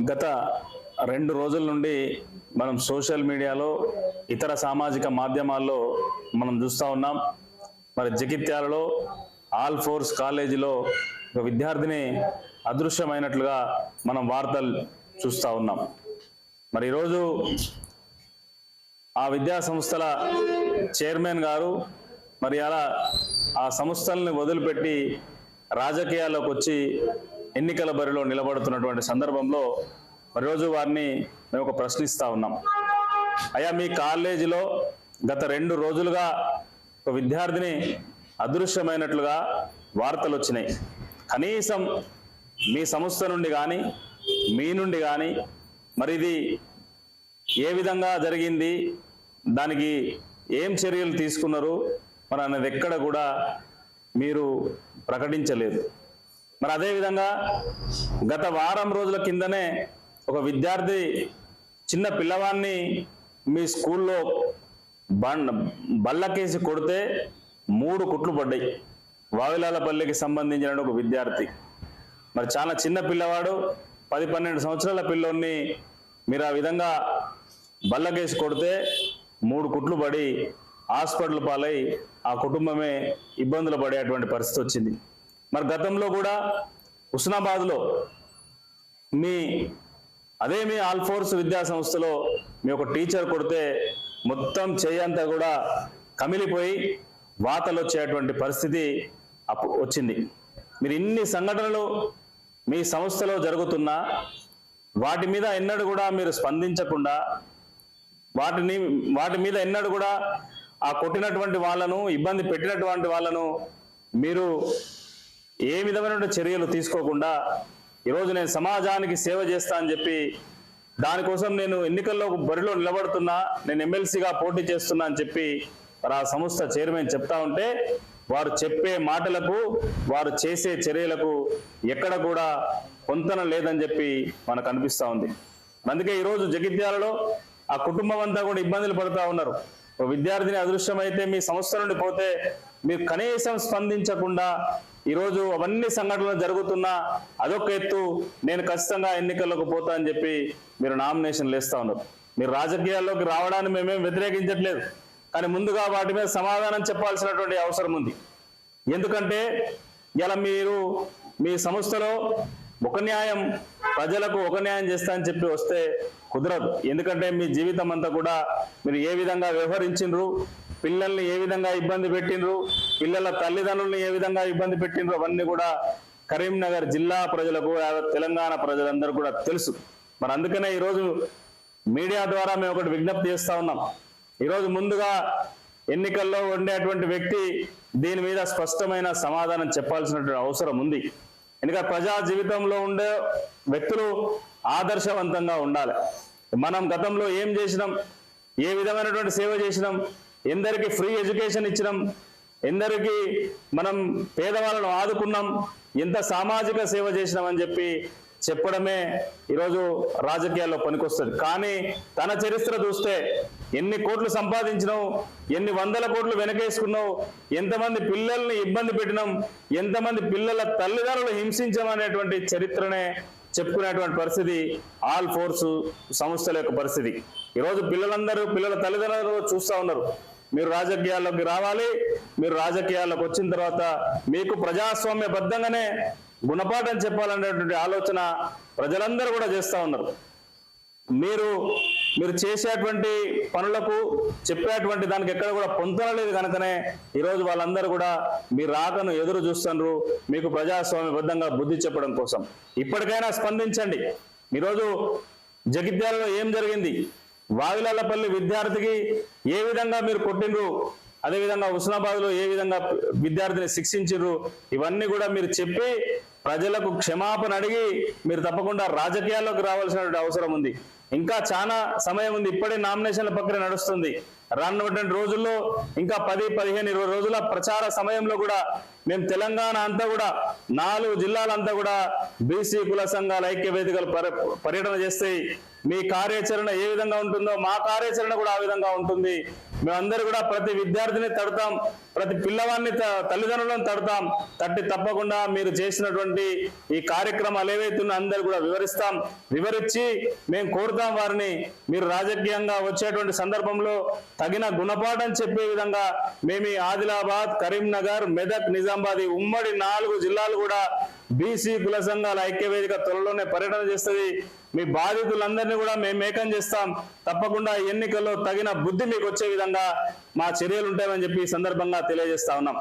గత 2 రోజుల నుండి మనం సోషల్ మీడియాలో ఇతర సామాజిక మాధ్యమాల్లో మనం చూస్తూ ఉన్నాం. మరి జగిత్యాలలో ఆల్ ఫోర్స్ కాలేజీలో ఒక విద్యార్థిని అదృశ్యమైనట్లుగా మనం వార్తలు చూస్తూ ఉన్నాం. మరి ఈరోజు ఆ విద్యా సంస్థల చైర్మన్ గారు మరి అలా ఆ సంస్థల్ని వదిలిపెట్టి రాజకీయాల్లోకి వచ్చి ఎన్నికల బరిలో నిలబడుతున్నటువంటి సందర్భంలో మరి రోజు వారిని మేము ఒక ప్రశ్నిస్తూ ఉన్నాం. అయ్యా, మీ కాలేజీలో గత 2 రోజులుగా ఒక విద్యార్థిని అదృశ్యమైనట్లుగా వార్తలు వచ్చినాయి. కనీసం మీ సంస్థ నుండి కానీ మీ నుండి కానీ మరి ఇది ఏ విధంగా జరిగింది, దానికి ఏం చర్యలు తీసుకున్నారు మరి అనేది ఎక్కడ కూడా మీరు ప్రకటించలేదు. మరి అదేవిధంగా గత వారం రోజుల కిందనే ఒక విద్యార్థి చిన్న పిల్లవాడిని మీ స్కూల్లో బల్లకేసి కొడితే 3 కుట్లు పడ్డాయి. వావిలాలపల్లికి సంబంధించిన ఒక విద్యార్థి, మరి చాలా చిన్న పిల్లవాడు, 10-12 సంవత్సరాల పిల్లోని మీరు ఆ విధంగా బల్లకేసి కొడితే 3 కుట్లు పడి హాస్పిటల్ పాలై ఆ కుటుంబమే ఇబ్బందులు పడేటువంటి పరిస్థితి వచ్చింది. మరి గతంలో కూడా హుస్నాబాద్లో మీ ఆల్ ఫోర్స్ విద్యా సంస్థలో మీ ఒక టీచర్ కొడితే మొత్తం చేయంతా కూడా కమిలిపోయి వాతలు వచ్చేటువంటి పరిస్థితి వచ్చింది. మీరు ఇన్ని సంఘటనలు మీ సంస్థలో జరుగుతున్నా వాటి మీద ఎన్నడూ కూడా మీరు స్పందించకుండా వాటి మీద ఎన్నడూ కూడా ఆ కొట్టినటువంటి వాళ్ళను, ఇబ్బంది పెట్టినటువంటి వాళ్ళను మీరు ఏ విధమైన చర్యలు తీసుకోకుండా ఈరోజు నేను సమాజానికి సేవ చేస్తా అని చెప్పి దానికోసం నేను ఎన్నికల్లో బరిలో నిలబడుతున్నా, నేను ఎమ్మెల్సీగా పోటీ చేస్తున్నా అని చెప్పి ఆ సంస్థ చైర్మన్ చెప్తా ఉంటే వారు చెప్పే మాటలకు వారు చేసే చర్యలకు ఎక్కడ కూడా పొంతన లేదని చెప్పి మనకు అనిపిస్తూ ఉంది. అందుకే ఈరోజు జగిత్యాలలో ఆ కుటుంబం అంతా కూడా ఇబ్బందులు పడుతూ ఉన్నారు. విద్యార్థిని అదృశ్యమైతే మీ సంస్థ నుండి పోతే మీరు కనీసం స్పందించకుండా ఈరోజు అవన్నీ సంఘటనలు జరుగుతున్నా అదొక ఎత్తు, నేను ఖచ్చితంగా ఎన్నికల్లోకి పోతా అని చెప్పి మీరు నామినేషన్లు వేస్తూ ఉన్నారు. మీరు రాజకీయాల్లోకి రావడాన్ని మేమేం వ్యతిరేకించట్లేదు, కానీ ముందుగా వాటి మీద సమాధానం చెప్పాల్సినటువంటి అవసరం ఉంది. ఎందుకంటే ఇలా మీరు మీ సంస్థలో ఒక న్యాయం ప్రజలకు ఒక న్యాయం చేస్తా అని చెప్పి వస్తే కుదరదు. ఎందుకంటే మీ జీవితం అంతా కూడా మీరు ఏ విధంగా వ్యవహరించిండ్రు, పిల్లల్ని ఏ విధంగా ఇబ్బంది పెట్టిండ్రు, పిల్లల తల్లిదండ్రులను ఏ విధంగా ఇబ్బంది పెట్టిండ్రు, అవన్నీ కూడా కరీంనగర్ జిల్లా ప్రజలకు, తెలంగాణ ప్రజలందరూ కూడా తెలుసు. మరి అందుకనే ఈరోజు మీడియా ద్వారా మేము ఒకటి విజ్ఞప్తి చేస్తూ ఉన్నాం. ఈరోజు ముందుగా ఎన్నికల్లో ఉండేటువంటి వ్యక్తి దీని మీద స్పష్టమైన సమాధానం చెప్పాల్సినటువంటి అవసరం ఉంది. ఎందుకంటే ప్రజా జీవితంలో ఉండే వ్యక్తులు ఆదర్శవంతంగా ఉండాలి. మనం గతంలో ఏం చేసినాం, ఏ విధమైనటువంటి సేవ చేసినాం, ఎందరికి ఫ్రీ ఎడ్యుకేషన్ ఇచ్చినాం, ఎందరికి మనం పేదవాళ్ళను ఆదుకున్నాం, ఎంత సామాజిక సేవ చేసినామని చెప్పి చెప్పడమే ఈరోజు రాజకీయాల్లో పనికొస్తుంది. కానీ తన చరిత్ర చూస్తే ఎన్ని కోట్లు సంపాదించినావు, ఎన్ని వందల కోట్లు వెనకేసుకున్నావు, ఎంతమంది పిల్లల్ని ఇబ్బంది పెట్టినాం, ఎంతమంది పిల్లల తల్లిదండ్రులు హింసించామనేటువంటి చరిత్రనే చెప్పుకునేటువంటి పరిస్థితి ఆల్ ఫోర్స్ సంస్థల యొక్క పరిస్థితి. ఈరోజు పిల్లల తల్లిదండ్రులు చూస్తూ ఉన్నారు. మీరు రాజకీయాల్లోకి రావాలి, మీరు రాజకీయాల్లోకి వచ్చిన తర్వాత మీకు ప్రజాస్వామ్యబద్ధంగానే గుణపాఠం చెప్పాలనేటువంటి ఆలోచన ప్రజలందరూ కూడా చేస్తూ ఉన్నారు. మీరు చేసేటువంటి పనులకు చెప్పేటువంటి దానికి ఎక్కడ కూడా పొంతన లేదు కనుకనే ఈరోజు వాళ్ళందరూ కూడా మీ రాకను ఎదురు చూస్తున్నారు, మీకు ప్రజాస్వామ్యబద్ధంగా బుద్ధి చెప్పడం కోసం. ఇప్పటికైనా స్పందించండి. ఈరోజు జగిత్యాలలో ఏం జరిగింది, వావిలాలపల్లి విద్యార్థికి ఏ విధంగా మీరు కొట్టిండ్రు, అదేవిధంగా హుస్నాబాద్లో ఏ విధంగా విద్యార్థిని శిక్షించారు, ఇవన్నీ కూడా మీరు చెప్పి ప్రజలకు క్షమాపణ అడిగి మీరు తప్పకుండా రాజకీయాల్లోకి రావాల్సిన అవసరం ఉంది. ఇంకా చాలా సమయం ఉంది. ఇప్పుడే నామినేషన్ల ప్రక్రియ నడుస్తుంది. రానున్నటువంటి రోజుల్లో ఇంకా 10-15-20 రోజుల ప్రచార సమయంలో కూడా మేము తెలంగాణ అంతా కూడా 4 జిల్లాలంతా కూడా బీసీ కుల సంఘాల ఐక్య వేదికలు పర్యటన చేస్తే మీ కార్యాచరణ ఏ విధంగా ఉంటుందో మా కార్యాచరణ కూడా ఆ విధంగా ఉంటుంది. మేమందరూ కూడా ప్రతి విద్యార్థిని తడతాం, ప్రతి పిల్లవాడిని తల్లిదండ్రులను తడతాం. తట్టి తప్పకుండా మీరు చేసినటువంటి ఈ కార్యక్రమాలు ఏవైతున్నా అందరూ కూడా వివరించి మేము కోరుతాం వారిని మీరు రాజకీయంగా వచ్చేటువంటి సందర్భంలో తగిన గుణపాఠం చెప్పే విధంగా మేము ఆదిలాబాద్, కరీంనగర్, మెదక్, నిజామాబాద్ ఉమ్మడి 4 జిల్లాలు కూడా బీసీ కుల సంఘాల ఐక్యవేదిక త్వరలోనే పర్యటన చేస్తుంది. మీ బాధితులందరినీ కూడా మేము ఏకం చేస్తాం. తప్పకుండా ఎన్నికల్లో తగిన బుద్ధి మీకు వచ్చే విధంగా మా చర్యలు ఉంటాయని చెప్పి ఈ సందర్భంగా తెలియజేస్తా ఉన్నాం.